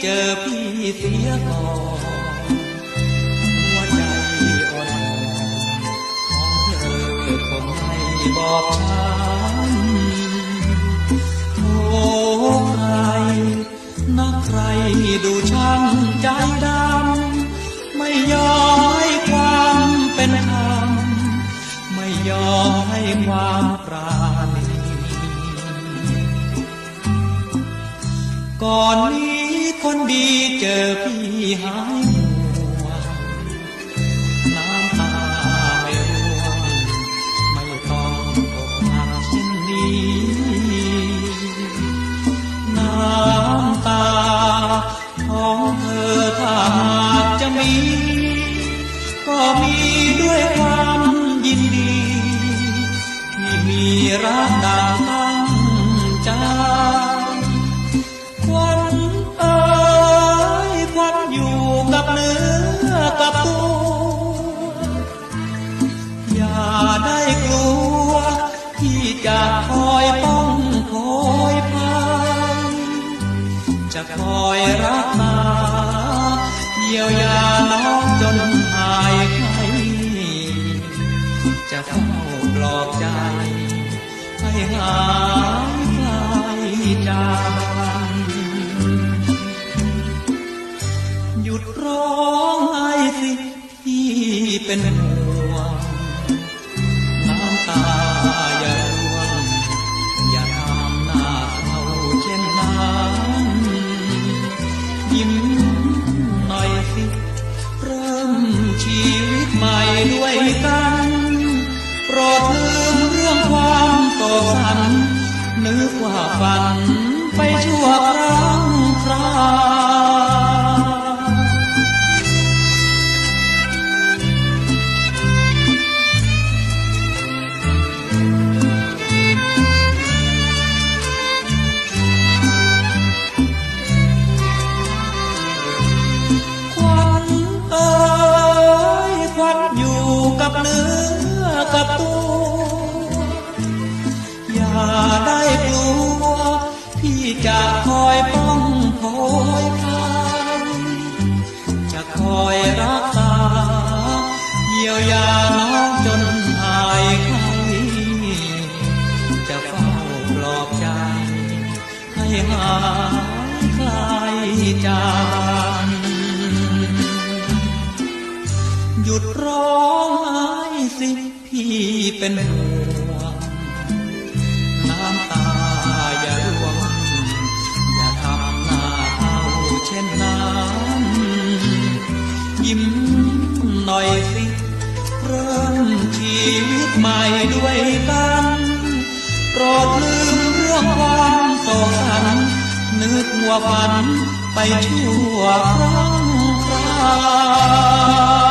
เจอพี่เสียก่อนหัวใจอ่อนของเธอคงไม่บอกฉันโอ้ใครนักใครดูช่างใจดำไม่ยอมให้ความเป็นธรรมไม่ยอมให้ความปราณีก่อนนี้คนดีเจอพี่หายห่วงน้ำตาไม่ร่วงไม่ต้องอกหักเช่นนี้น้ำตาของเธอถ้าหากจะมีก็มีด้วยความยินดีที่มีรักดังตั้งใจควันเอ๋ยควันอยู่กับเนื้อกับตัวอย่าได้กลัวที่จะคอยป้องคอยพันจะคอยรักษาเยียวยาน้องจนหายไข้จะเฝ้าปลอบใจให้หายคลายจากหยุดร้องไห้สิพี่เป็นห่วงน้ำตาอย่าร่วงอย่าทำหน้าเศร้าเช่นนั้นยิ้มหน่อยสิเริ่มชีวิตใหม่ด้วยกันโปรดลืมเรื่องความโศกสันนึกว่าฝันไปชั่วครั้งคราวกับเนื้อกับตัวอย่าได้กลัวพี่จะคอยป้องคอยพันจะคอยรักษาเยียวยาน้องจนหายไข้จะเฝ้าปลอบใจให้หายคลายจากหยุดร้องไห้สิพี่เป็นห่วงน้ำตาอย่าร่วงอย่าทำหน้าเศร้าเช่นนั้นยิ้มหน่อยสิเริ่มชีวิตใหม่ด้วยกันโปรดลืมเรื่องความโศกสันนึกว่าฝันไปชั่วครั้งคราว